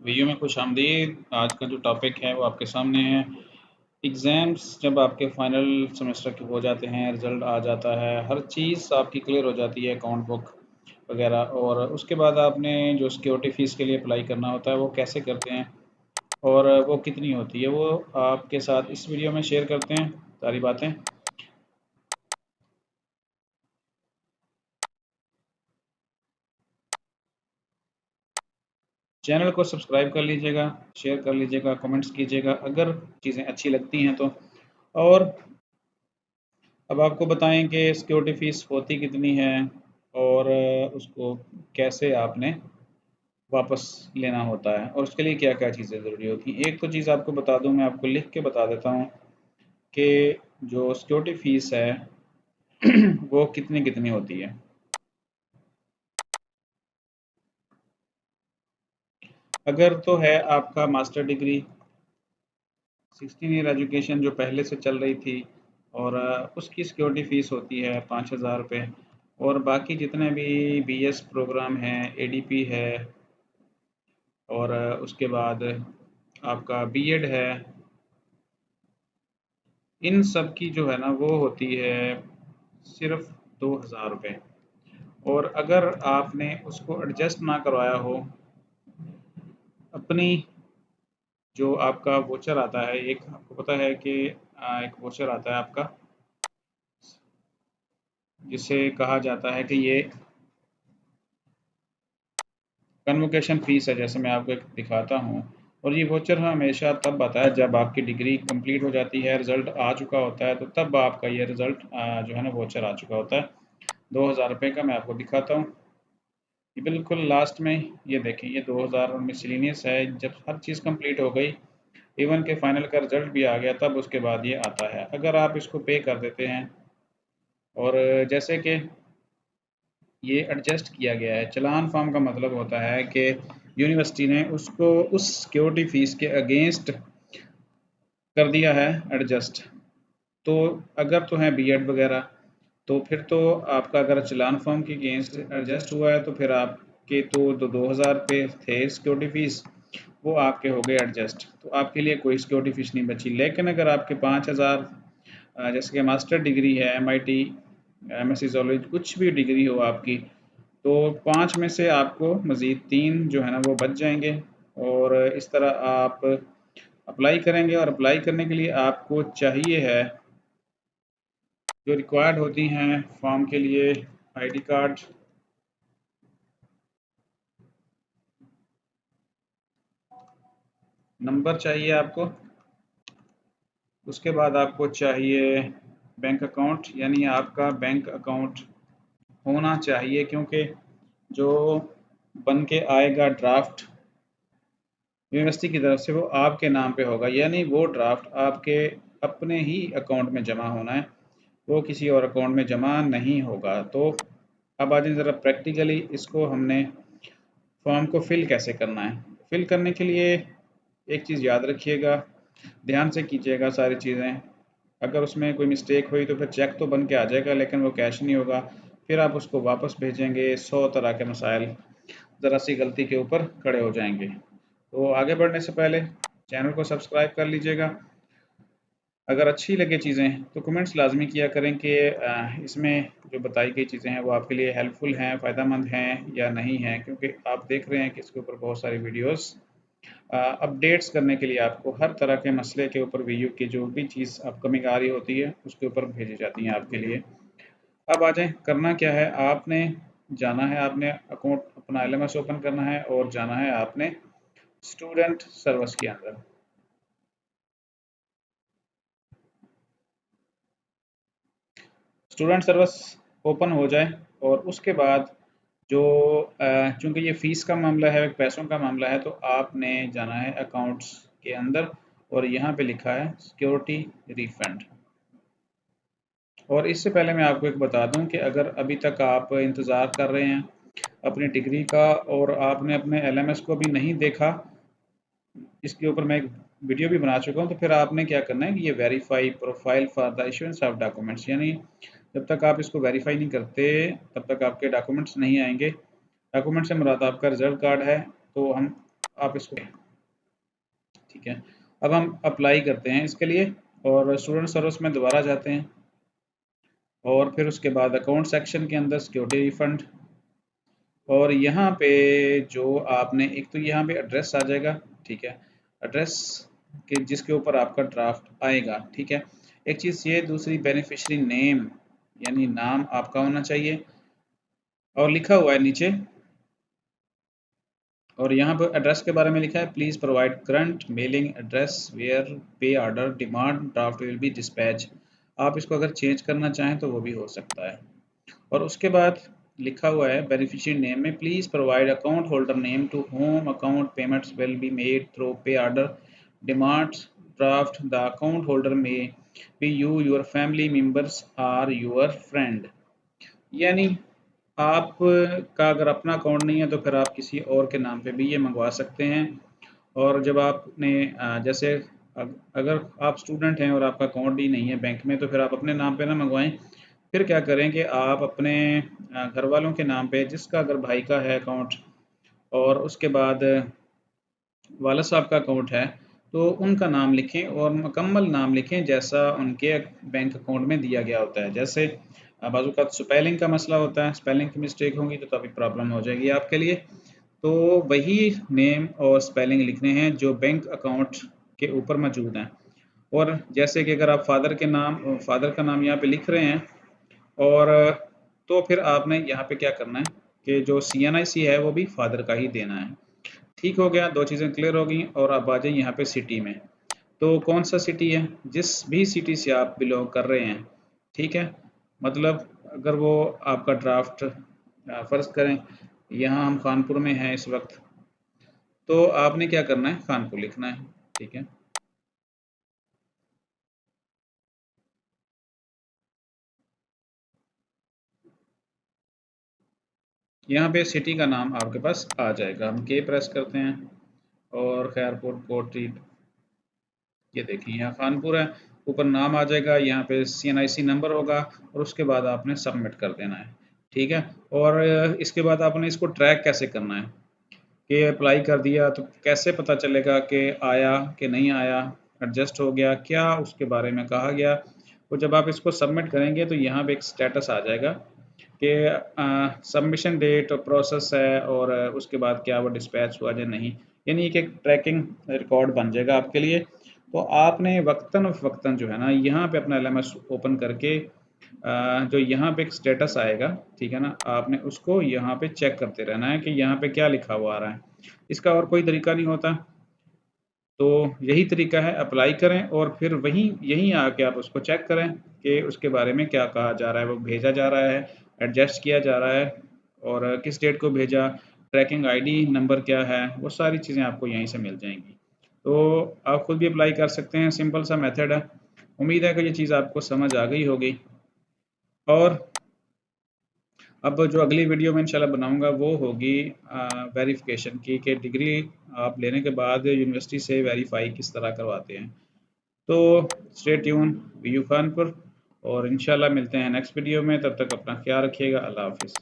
Video में खुश आमदीद। आज का जो टॉपिक है वो आपके सामने है। एग्ज़ाम्स जब आपके फाइनल सेमेस्टर के हो जाते हैं, रिज़ल्ट आ जाता है, हर चीज़ आपकी क्लियर हो जाती है, अकाउंट बुक वगैरह, और उसके बाद आपने जो सिक्योरिटी फ़ीस के लिए अप्लाई करना होता है वो कैसे करते हैं और वो कितनी होती है, वो आपके साथ इस वीडियो में शेयर करते हैं सारी बातें। चैनल को सब्सक्राइब कर लीजिएगा, शेयर कर लीजिएगा, कमेंट्स कीजिएगा अगर चीज़ें अच्छी लगती हैं तो। और अब आपको बताएं कि सिक्योरिटी फ़ीस होती कितनी है और उसको कैसे आपने वापस लेना होता है और उसके लिए क्या-क्या चीज़ें ज़रूरी होती हैं। एक तो चीज़ आपको बता दूँ, मैं आपको लिख के बता देता हूँ कि जो सिक्योरिटी फ़ीस है वो कितनी-कितनी होती है। अगर तो है आपका मास्टर डिग्री 16 ईयर एजुकेशन जो पहले से चल रही थी, और उसकी सिक्योरिटी फ़ीस होती है 5,000 रुपये। और बाकी जितने भी बीएस प्रोग्राम हैं, एडीपी है, और उसके बाद आपका बीएड है, इन सब की जो है ना वो होती है सिर्फ 2,000 रुपये। और अगर आपने उसको एडजस्ट ना करवाया हो, अपनी जो आपका वोचर आता है, एक आपको पता है कि एक वोचर आता है आपका, जिसे कहा जाता है कि ये कन्वोकेशन फ़ीस है। जैसे मैं आपको एक दिखाता हूँ, और ये वोचर हमेशा तब आता है जब आपकी डिग्री कंप्लीट हो जाती है, रिज़ल्ट आ चुका होता है, तो तब आपका ये रिज़ल्ट जो है ना वोचर आ चुका होता है। 2,000 रुपये का मैं आपको दिखाता हूँ। ये बिल्कुल लास्ट में, ये देखें, ये 2,000 मिसलेनियस है। जब हर चीज़ कंप्लीट हो गई, इवन के फाइनल का रिज़ल्ट भी आ गया, तब उसके बाद ये आता है। अगर आप इसको पे कर देते हैं, और जैसे कि ये एडजस्ट किया गया है, चालान फॉर्म का मतलब होता है कि यूनिवर्सिटी ने उसको उस सिक्योरिटी फ़ीस के अगेंस्ट कर दिया है एडजस्ट। तो अगर तो है बीएड वगैरह, तो फिर तो आपका अगर चालान फॉर्म के अगेंस्ट एडजस्ट हुआ है, तो फिर आपके तो 2,000 रुपये थे सिक्योरिटी फ़ीस, वो आपके हो गए एडजस्ट, तो आपके लिए कोई सिक्योरिटी फ़ीस नहीं बची। लेकिन अगर आपके 5,000, जैसे कि मास्टर डिग्री है, एमआईटी, एमएससी ज़ूलॉजी, कुछ भी डिग्री हो आपकी, तो 5 में से आपको मज़ीद 3 जो है ना वो बच जाएँगे। और इस तरह आप अप्लाई करेंगे, और अप्लाई करने के लिए आपको चाहिए है, जो रिक्वायर्ड होती हैं फॉर्म के लिए, आईडी कार्ड, नंबर चाहिए आपको। उसके बाद आपको चाहिए बैंक अकाउंट, यानी आपका बैंक अकाउंट होना चाहिए, क्योंकि जो बन के आएगा ड्राफ्ट यूनिवर्सिटी की तरफ से, वो आपके नाम पे होगा, यानी वो ड्राफ्ट आपके अपने ही अकाउंट में जमा होना है, वो किसी और अकाउंट में जमा नहीं होगा। तो अब आ जाए ज़रा प्रैक्टिकली, इसको हमने फॉर्म को फिल कैसे करना है। फिल करने के लिए एक चीज़ याद रखिएगा, ध्यान से कीजिएगा सारी चीज़ें। अगर उसमें कोई मिस्टेक हुई तो फिर चेक तो बन के आ जाएगा, लेकिन वो कैश नहीं होगा, फिर आप उसको वापस भेजेंगे, 100 तरह के मसाइल ज़रा सी गलती के ऊपर खड़े हो जाएंगे। तो आगे बढ़ने से पहले चैनल को सब्सक्राइब कर लीजिएगा। अगर अच्छी लगे चीज़ें तो कमेंट्स लाजमी किया करें कि इसमें जो बताई गई चीज़ें हैं वो आपके लिए हेल्पफुल हैं, फ़ायदेमंद हैं या नहीं हैं, क्योंकि आप देख रहे हैं कि इसके ऊपर बहुत सारी वीडियोस अपडेट्स करने के लिए आपको हर तरह के मसले के ऊपर वीडियो की जो भी चीज़ अपकमिंग आ रही होती है उसके ऊपर भेजी जाती हैं आपके लिए। अब आ जाएँ, करना क्या है, आपने जाना है, आपने अकाउंट अपना एलएमएस ओपन करना है, और जाना है आपने स्टूडेंट सर्विस के अंदर। स्टूडेंट सर्विस ओपन हो जाए, और उसके बाद जो चूँकि ये फ़ीस का मामला है, पैसों का मामला है, तो आपने जाना है अकाउंट्स के अंदर, और यहाँ पे लिखा है सिक्योरिटी रिफंड। और इससे पहले मैं आपको एक बता दूं कि अगर अभी तक आप इंतज़ार कर रहे हैं अपनी डिग्री का, और आपने अपने एलएमएस को भी नहीं देखा, इसके ऊपर मैं एक वीडियो भी बना चुका हूं, तो फिर आपने क्या करना है कि ये verify profile for the issuance of documents, यानी जब तक आप इसको वेरीफाई नहीं करते तब तक आपके डॉक्यूमेंट्स नहीं आएंगे। डॉक्यूमेंट से मुराद आपका रिजल्ट कार्ड है, तो हम आप इसको, ठीक है। अब हम अप्लाई करते हैं इसके लिए और स्टूडेंट सर्विस में दोबारा जाते हैं और फिर उसके बाद अकाउंट सेक्शन के अंदर सिक्योरिटी रिफंड, और यहाँ पे जो आपने एक तो यहाँ पे एड्रेस आ जाएगा, ठीक है, एड्रेस के जिसके ऊपर आपका ड्राफ्ट आएगा, ठीक है। एक चीज़ ये, दूसरी बेनिफिशियरी नेम यानी नाम आपका होना चाहिए, और लिखा हुआ है नीचे, और यहाँ पर एड्रेस के बारे में लिखा है please provide current mailing address where pay order demand draft will be dispatch. आप इसको अगर चेंज करना चाहें तो वो भी हो सकता है। और उसके बाद लिखा हुआ है बेनिफिशियरी नेम में please provide account holder name to whom account payments will be made through pay order demands draft the account holder may be you your family members or your friend. यानी आप का अगर अपना account नहीं है तो फिर आप किसी और के नाम पे भी ये मंगवा सकते हैं। और जब आपने जैसे अगर आप स्टूडेंट हैं और आपका अकाउंट ही नहीं है बैंक में, तो फिर आप अपने नाम पे ना मंगवाएं। फिर क्या करें कि आप अपने घर वालों के नाम पे, जिसका अगर भाई का है अकाउंट और उसके बाद वाला साहब का अकाउंट है, तो उनका नाम लिखें और मुकम्मल नाम लिखें जैसा उनके बैंक अकाउंट में दिया गया होता है। जैसे बाजू का स्पेलिंग का मसला होता है, स्पेलिंग की मिस्टेक होगी तो तभी प्रॉब्लम हो जाएगी आपके लिए। तो वही नेम और स्पेलिंग लिखने हैं जो बैंक अकाउंट के ऊपर मौजूद हैं। और जैसे कि अगर आप फादर का नाम यहाँ पे लिख रहे हैं, और तो फिर आपने यहाँ पे क्या करना है कि जो CNIC है वो भी फादर का ही देना है। ठीक हो गया, दो चीज़ें क्लियर हो गई। और अब आ जाए यहाँ पे सिटी में, तो कौन सा सिटी है, जिस भी सिटी से आप बिलोंग कर रहे हैं, ठीक है। मतलब अगर वो आपका ड्राफ्ट फ़र्ज़ करें यहाँ हम कानपुर में हैं इस वक्त, तो आपने क्या करना है, कानपुर लिखना है, ठीक है। यहाँ पे सिटी का नाम आपके पास आ जाएगा। हम के प्रेस करते हैं और खैरपुर कोटी, ये देखिए यहाँ कानपुर है, ऊपर नाम आ जाएगा, यहाँ पे CNIC नंबर होगा और उसके बाद आपने सबमिट कर देना है, ठीक है। और इसके बाद आपने इसको ट्रैक कैसे करना है कि अप्लाई कर दिया तो कैसे पता चलेगा कि आया कि नहीं आया, एडजस्ट हो गया क्या, उसके बारे में कहा गया। तो जब आप इसको सबमिट करेंगे तो यहाँ पे एक स्टेटस आ जाएगा कि सबमिशन डेट और प्रोसेस है, और उसके बाद क्या वो डिस्पैच हुआ या नहीं, यानी एक ट्रैकिंग रिकॉर्ड बन जाएगा आपके लिए। तो आपने वक्तन फ़वक्तन जो है ना यहाँ पे अपना LMS ओपन करके जो यहाँ पे एक स्टेटस आएगा, ठीक है ना, आपने उसको यहाँ पे चेक करते रहना है कि यहाँ पे क्या लिखा हुआ आ रहा है। इसका और कोई तरीका नहीं होता। तो यही तरीका है, अप्लाई करें और फिर वहीं यहीं आके आप उसको चेक करें कि उसके बारे में क्या कहा जा रहा है, वो भेजा जा रहा है, एडजस्ट किया जा रहा है, और किस डेट को भेजा, ट्रैकिंग आईडी नंबर क्या है, वो सारी चीज़ें आपको यहीं से मिल जाएंगी। तो आप खुद भी अप्लाई कर सकते हैं, सिंपल सा मेथड है। उम्मीद है कि ये चीज़ आपको समझ आ गई होगी। और अब जो अगली वीडियो मैं इंशाल्लाह बनाऊंगा वो होगी वेरिफिकेशन की, कि डिग्री आप लेने के बाद यूनिवर्सिटी से वेरीफाई किस तरह करवाते हैं। तो stay tune, V U Khanpur, और इंशाल्लाह मिलते हैं नेक्स्ट वीडियो में। तब तक अपना ख्याल रखिएगा। अल्लाह हाफिज़।